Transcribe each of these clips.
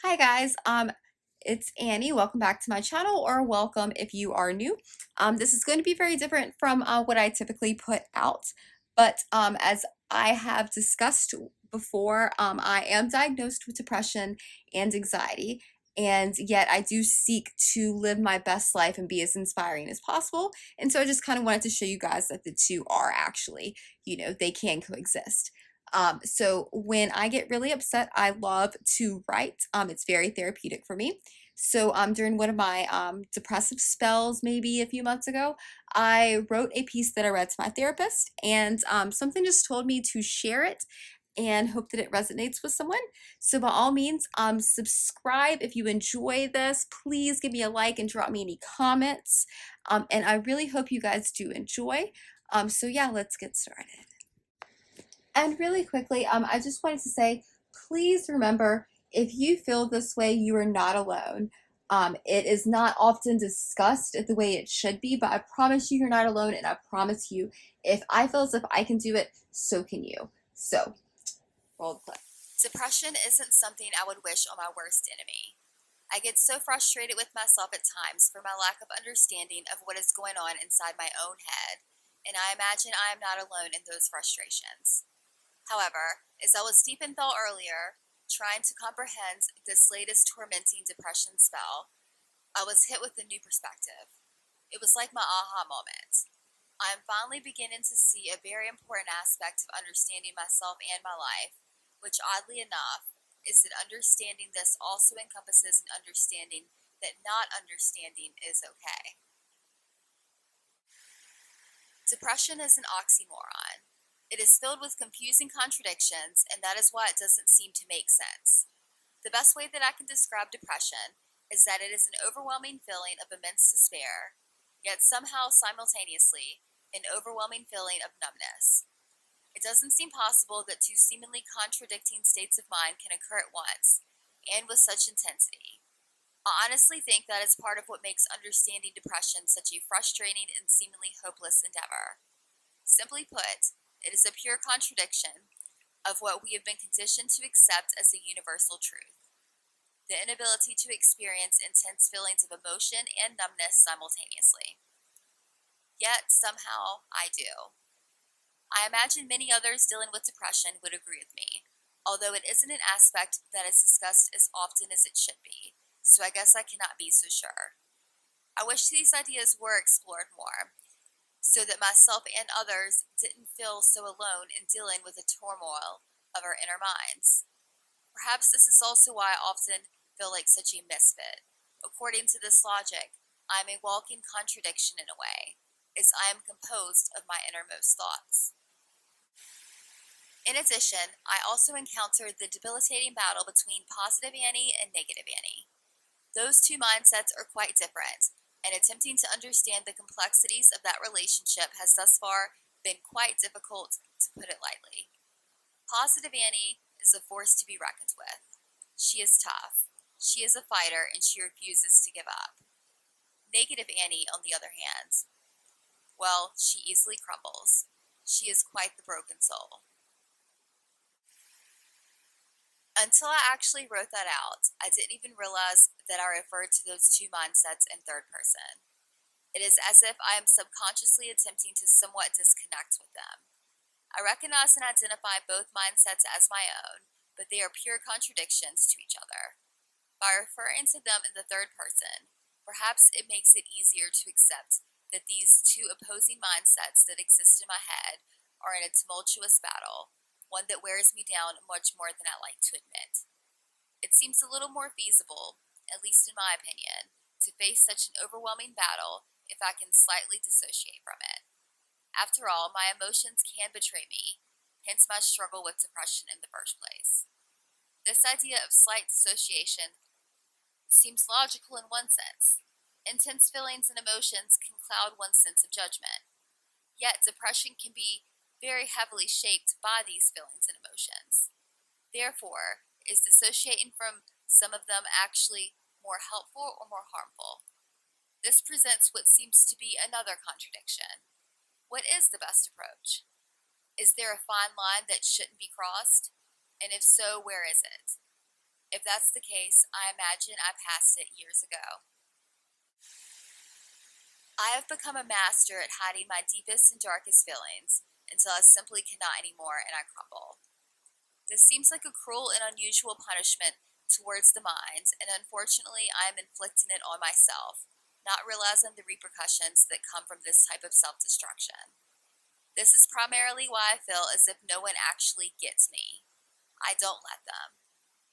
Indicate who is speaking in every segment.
Speaker 1: Hi guys, it's Annie. Welcome back to my channel, or welcome if you are new. This is going to be very different from what I typically put out, but as I have discussed before, I am diagnosed with depression and anxiety, and yet I do seek to live my best life and be as inspiring as possible. And so I just kind of wanted to show you guys that the two are actually, they can coexist. So when I get really upset, I love to write. It's very therapeutic for me. So during one of my depressive spells, maybe a few months ago, I wrote a piece that I read to my therapist, and something just told me to share it and hope that it resonates with someone. So by all means, subscribe if you enjoy this. Please give me a like and drop me any comments. And I really hope you guys do enjoy. So yeah, let's get started. And really quickly, I just wanted to say, please remember, if you feel this way, you are not alone. It is not often discussed the way it should be, but I promise you, you're not alone, and I promise you, if I feel as if I can do it, so can you. So, roll the clip. Depression isn't something I would wish on my worst enemy. I get so frustrated with myself at times for my lack of understanding of what is going on inside my own head, and I imagine I am not alone in those frustrations. However, as I was deep in thought earlier, trying to comprehend this latest tormenting depression spell, I was hit with a new perspective. It was like my aha moment. I am finally beginning to see a very important aspect of understanding myself and my life, which oddly enough is that understanding this also encompasses an understanding that not understanding is okay. Depression is an oxymoron. It is filled with confusing contradictions, and that is why it doesn't seem to make sense. The best way that I can describe depression is that it is an overwhelming feeling of immense despair, yet somehow simultaneously an overwhelming feeling of numbness. It doesn't seem possible that two seemingly contradicting states of mind can occur at once, and with such intensity. I honestly think that is part of what makes understanding depression such a frustrating and seemingly hopeless endeavor. Simply put, it is a pure contradiction of what we have been conditioned to accept as a universal truth: the inability to experience intense feelings of emotion and numbness simultaneously. Yet, somehow, I do. I imagine many others dealing with depression would agree with me, although it isn't an aspect that is discussed as often as it should be, so I guess I cannot be so sure. I wish these ideas were explored more, so that myself and others didn't feel so alone in dealing with the turmoil of our inner minds. Perhaps this is also why I often feel like such a misfit. According to this logic, I am a walking contradiction in a way, as I am composed of my innermost thoughts. In addition, I also encountered the debilitating battle between positive Annie and negative Annie. Those two mindsets are quite different, and attempting to understand the complexities of that relationship has thus far been quite difficult, to put it lightly. Positive Annie is a force to be reckoned with. She is tough, she is a fighter, and she refuses to give up. Negative Annie, on the other hand, well, she easily crumbles. She is quite the broken soul. Until I actually wrote that out, I didn't even realize that I referred to those two mindsets in third person. It is as if I am subconsciously attempting to somewhat disconnect with them. I recognize and identify both mindsets as my own, but they are pure contradictions to each other. By referring to them in the third person, perhaps it makes it easier to accept that these two opposing mindsets that exist in my head are in a tumultuous battle, one that wears me down much more than I like to admit. It seems a little more feasible, at least in my opinion, to face such an overwhelming battle if I can slightly dissociate from it. After all, my emotions can betray me, hence my struggle with depression in the first place. This idea of slight dissociation seems logical in one sense. Intense feelings and emotions can cloud one's sense of judgment. Yet, depression can be very heavily shaped by these feelings and emotions. Therefore, is dissociating from some of them actually more helpful or more harmful? This presents what seems to be another contradiction. What is the best approach? Is there a fine line that shouldn't be crossed? And if so, where is it? If that's the case, I imagine I passed it years ago. I have become a master at hiding my deepest and darkest feelings until I simply cannot anymore and I crumble. This seems like a cruel and unusual punishment towards the mind, and unfortunately, I am inflicting it on myself, not realizing the repercussions that come from this type of self destruction. This is primarily why I feel as if no one actually gets me. I don't let them.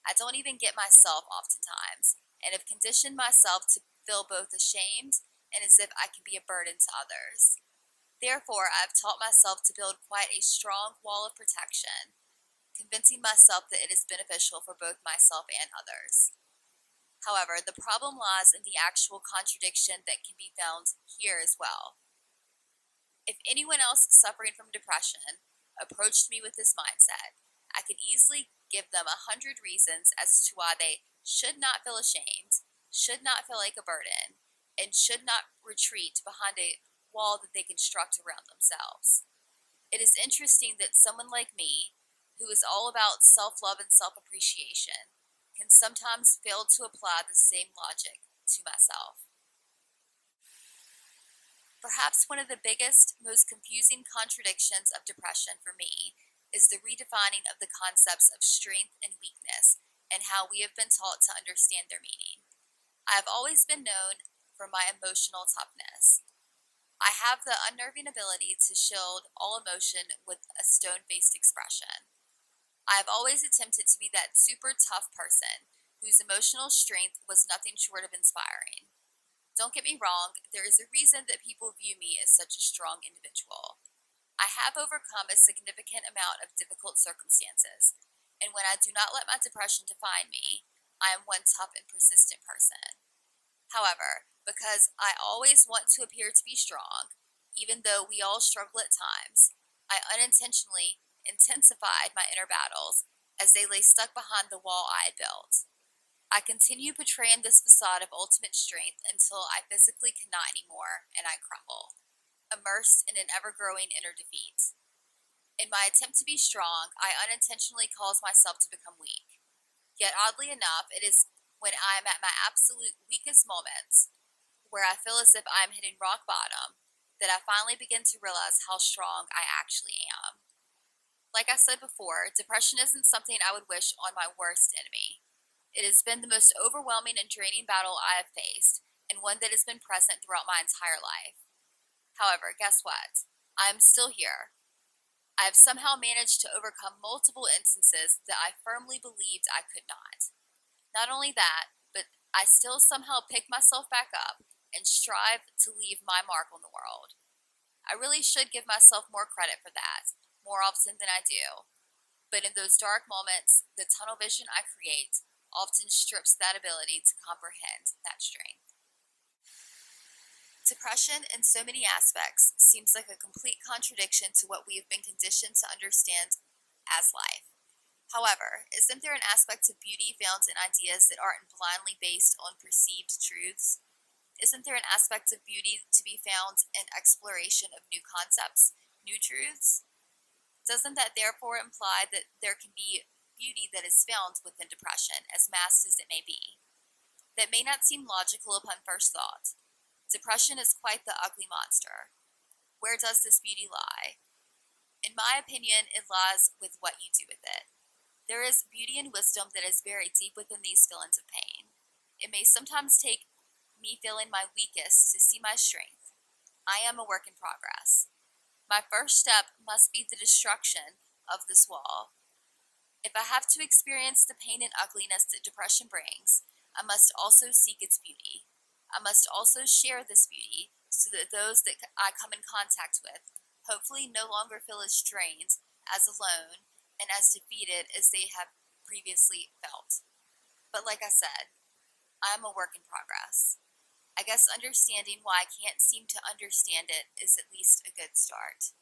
Speaker 1: I don't even get myself oftentimes, and have conditioned myself to feel both ashamed and as if I can be a burden to others. Therefore, I have taught myself to build quite a strong wall of protection, convincing myself that it is beneficial for both myself and others. However, the problem lies in the actual contradiction that can be found here as well. If anyone else suffering from depression approached me with this mindset, I could easily give them 100 reasons as to why they should not feel ashamed, should not feel like a burden, and should not retreat behind a wall that they construct around themselves. It is interesting that someone like me, who is all about self love and self appreciation, can sometimes fail to apply the same logic to myself. Perhaps one of the biggest, most confusing contradictions of depression for me is the redefining of the concepts of strength and weakness and how we have been taught to understand their meaning. I have always been known for my emotional toughness. I have the unnerving ability to shield all emotion with a stone faced expression. I have always attempted to be that super tough person whose emotional strength was nothing short of inspiring. Don't get me wrong, there is a reason that people view me as such a strong individual. I have overcome a significant amount of difficult circumstances, and when I do not let my depression define me, I am one tough and persistent person. However, because I always want to appear to be strong, even though we all struggle at times, I unintentionally intensified my inner battles as they lay stuck behind the wall I had built. I continue portraying this facade of ultimate strength until I physically cannot anymore and I crumble, immersed in an ever growing inner defeat. In my attempt to be strong, I unintentionally cause myself to become weak. Yet, oddly enough, it is when I am at my absolute weakest moments, where I feel as if I am hitting rock bottom, that I finally begin to realize how strong I actually am. Like I said before, depression isn't something I would wish on my worst enemy. It has been the most overwhelming and draining battle I have faced, and one that has been present throughout my entire life. However, guess what? I am still here. I have somehow managed to overcome multiple instances that I firmly believed I could not. Not only that, but I still somehow pick myself back up and strive to leave my mark on the world. I really should give myself more credit for that, more often than I do. But in those dark moments, the tunnel vision I create often strips that ability to comprehend that strength. Depression, in so many aspects, seems like a complete contradiction to what we have been conditioned to understand as life. However, isn't there an aspect of beauty found in ideas that aren't blindly based on perceived truths? Isn't there an aspect of beauty to be found in exploration of new concepts, new truths? Doesn't that therefore imply that there can be beauty that is found within depression, as masked as it may be? That may not seem logical upon first thought. Depression is quite the ugly monster. Where does this beauty lie? In my opinion, it lies with what you do with it. There is beauty and wisdom that is buried deep within these feelings of pain. It may sometimes take me feeling my weakest to see my strength. I am a work in progress. My first step must be the destruction of this wall. If I have to experience the pain and ugliness that depression brings, I must also seek its beauty. I must also share this beauty so that those that I come in contact with hopefully no longer feel as drained, as alone, and as defeated as they have previously felt. But like I said, I am a work in progress. I guess understanding why I can't seem to understand it is at least a good start.